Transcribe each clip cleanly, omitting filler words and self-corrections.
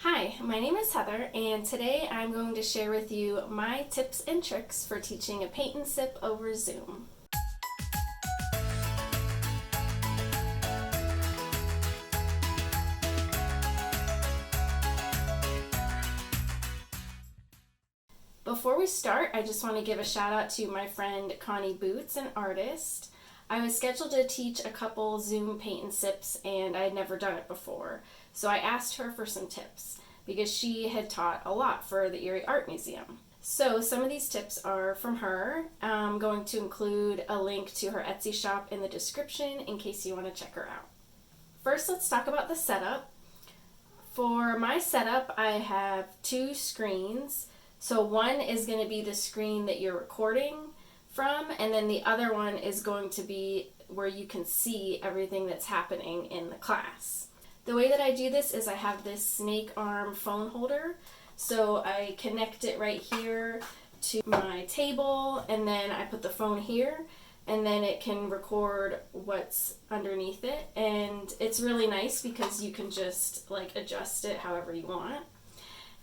Hi, my name is Heather, and today I'm going to share with you my tips and tricks for teaching a paint and sip over Zoom. Before we start, I just want to give a shout out to my friend Connie Bootz, an artist. I was scheduled to teach a couple Zoom paint and sips, and I had never done it before, so I asked her for some tips because she had taught a lot for the Erie Art Museum. So some of these tips are from her. I'm going to include a link to her Etsy shop in the description in case you want to check her out. First, let's talk about the setup. For my setup, I have two screens. So one is going to be the screen that you're recording from, and then the other one is going to be where you can see everything that's happening in the class. The way that I do this is I have this snake arm phone holder. So I connect it right here to my table, and then I put the phone here, and then it can record what's underneath it. And it's really nice because you can just adjust it however you want.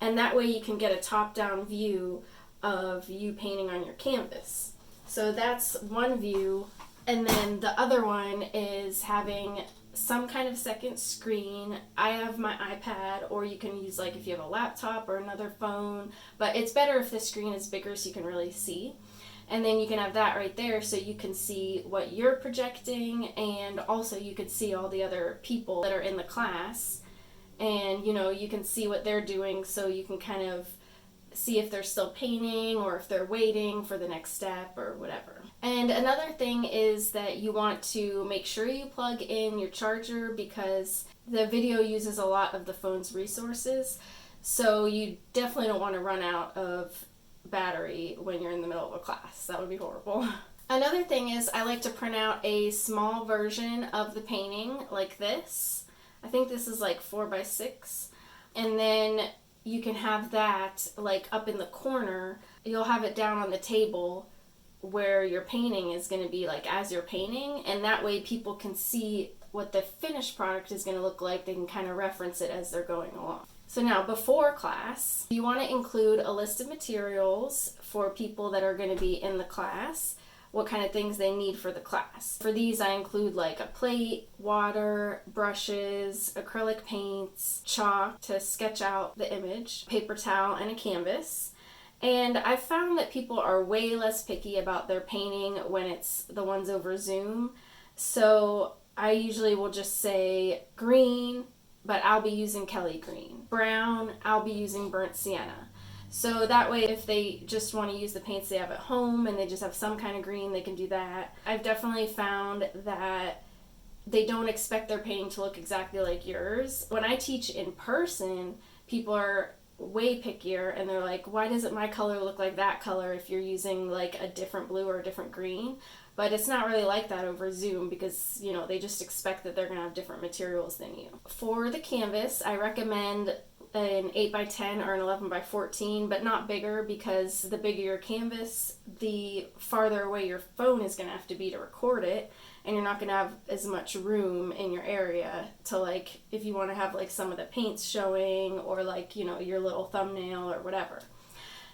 And that way you can get a top-down view of you painting on your canvas. So that's one view. And then the other one is having some kind of second screen. I have my iPad, or you can use if you have a laptop or another phone, but it's better if the screen is bigger so you can really see. And then you can have that right there so you can see what you're projecting, and also you can see all the other people that are in the class, and you can see what they're doing, so you can kind of see if they're still painting or if they're waiting for the next step or whatever. And another thing is that you want to make sure you plug in your charger because the video uses a lot of the phone's resources. So you definitely don't want to run out of battery when you're in the middle of a class. That would be horrible. Another thing is I like to print out a small version of the painting like this. I think this is 4x6. And then you can have that up in the corner. You'll have it down on the table where your painting is going to be as you're painting, and that way people can see what the finished product is going to look like. They can kind of reference it as they're going along. So now before class, you want to include a list of materials for people that are going to be in the class, what kind of things they need for the class. For these I include a plate, water, brushes, acrylic paints, chalk to sketch out the image, paper towel, and a canvas. And I've found that people are way less picky about their painting when it's the ones over Zoom. So I usually will just say green, but I'll be using Kelly green. Brown, I'll be using burnt sienna. So that way if they just want to use the paints they have at home and they just have some kind of green, they can do that. I've definitely found that they don't expect their painting to look exactly like yours. When I teach in person, people are way pickier and they're like, why doesn't my color look like that color if you're using a different blue or a different green? But it's not really like that over Zoom because they just expect that they're gonna have different materials than you. For the canvas, I recommend an 8x10 or an 11x14, but not bigger, because the bigger your canvas, the farther away your phone is going to have to be to record it, and you're not going to have as much room in your area to if you want to have some of the paints showing, or your little thumbnail or whatever.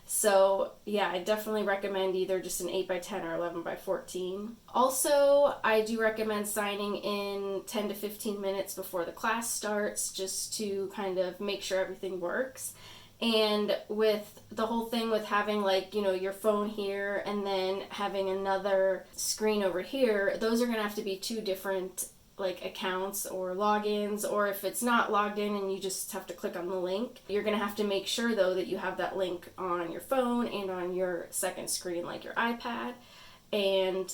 So yeah, I definitely recommend either just an 8x10 or 11x14. Also, I do recommend signing in 10 to 15 minutes before the class starts, just to kind of make sure everything works. And with the whole thing with having your phone here and then having another screen over here, those are going to have to be two different accounts or logins, or if it's not logged in and you just have to click on the link, you're going to have to make sure though that you have that link on your phone and on your second screen your iPad. And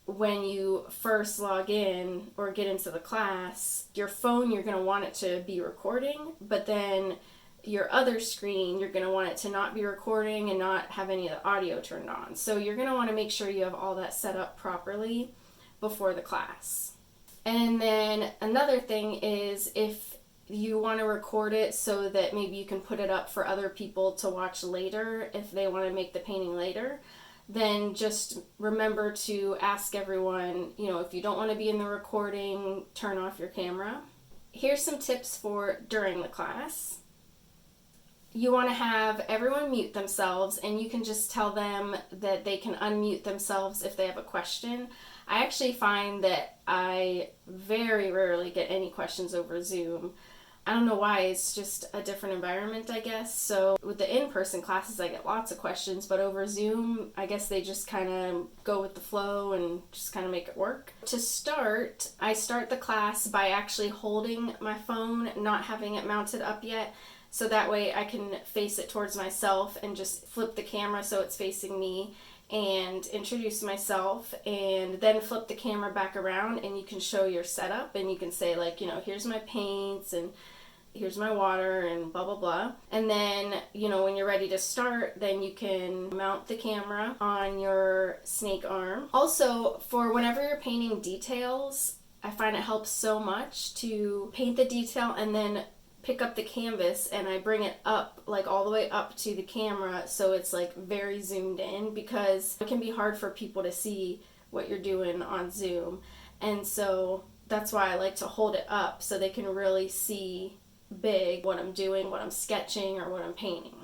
when you first log in or get into the class, your phone, you're going to want it to be recording, but then your other screen, you're going to want it to not be recording and not have any of the audio turned on. So you're going to want to make sure you have all that set up properly before the class. And then another thing is, if you want to record it so that maybe you can put it up for other people to watch later if they want to make the painting later, then just remember to ask everyone, if you don't want to be in the recording, turn off your camera. Here's some tips for during the class. you want to have everyone mute themselves, and you can just tell them that they can unmute themselves if they have a question. I actually find that I very rarely get any questions over Zoom. I don't know why, it's just a different environment, I guess. So with the in-person classes, I get lots of questions, but over Zoom, I guess they just kind of go with the flow and just kind of make it work. To start, I start the class by actually holding my phone, not having it mounted up yet, so that way I can face it towards myself and just flip the camera so it's facing me and introduce myself, and then flip the camera back around and you can show your setup, and you can say, like, you know, here's my paints and here's my water and blah blah blah. And then, you know, when you're ready to start, then you can mount the camera on your snake arm. Also, for whenever you're painting details, I find it helps so much to paint the detail and then pick up the canvas, and I bring it up, like all the way up to the camera, so it's like very zoomed in, because it can be hard for people to see what you're doing on Zoom. And so that's why I like to hold it up so they can really see big what I'm doing, what I'm sketching, or what I'm painting.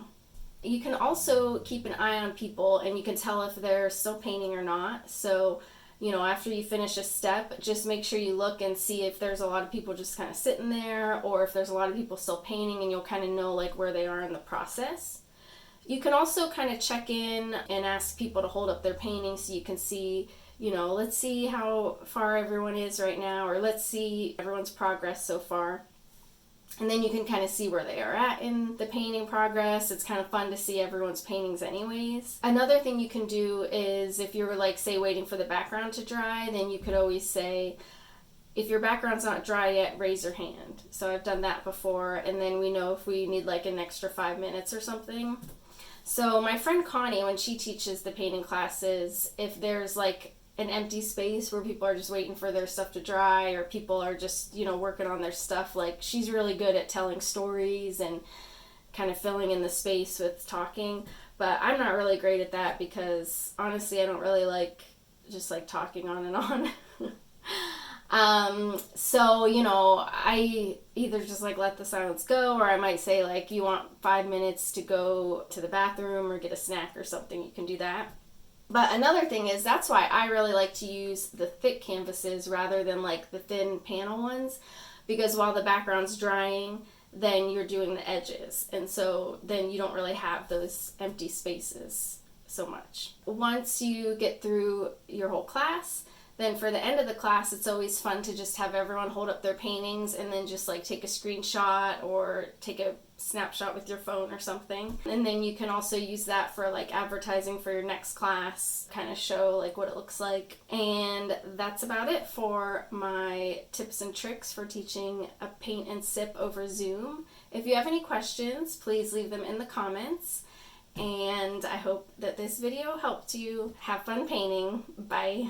You can also keep an eye on people, and you can tell if they're still painting or not. So, you know, after you finish a step, just make sure you look and see if there's a lot of people just kind of sitting there, or if there's a lot of people still painting, and you'll kind of know like where they are in the process. You can also kind of check in and ask people to hold up their painting so you can see, you know, let's see how far everyone is right now, or let's see everyone's progress so far. And then you can kind of see where they are at in the painting progress. It's kind of fun to see everyone's paintings anyways. Another thing you can do is, if you're like, say, waiting for the background to dry, then you could always say, if your background's not dry yet, raise your hand. So I've done that before, and then we know if we need like an extra 5 minutes or something. So my friend Connie, when she teaches the painting classes, if there's like an empty space where people are just waiting for their stuff to dry, or people are just, you know, working on their stuff, like, she's really good at telling stories and kind of filling in the space with talking. But I'm not really great at that, because honestly I don't really like just like talking on and on. So, you know, I either just like let the silence go, or I might say, like, you want 5 minutes to go to the bathroom or get a snack or something, you can do that. But another thing is, that's why I really like to use the thick canvases rather than like the thin panel ones, because while the background's drying, then you're doing the edges, and so then you don't really have those empty spaces so much. Once you get through your whole class, then for the end of the class, it's always fun to just have everyone hold up their paintings and then just like take a screenshot or take a snapshot with your phone or something. And then you can also use that for like advertising for your next class, kind of show like what it looks like. And that's about it for my tips and tricks for teaching a paint and sip over Zoom. If you have any questions, please leave them in the comments. And I hope that this video helped you. Have fun painting. Bye.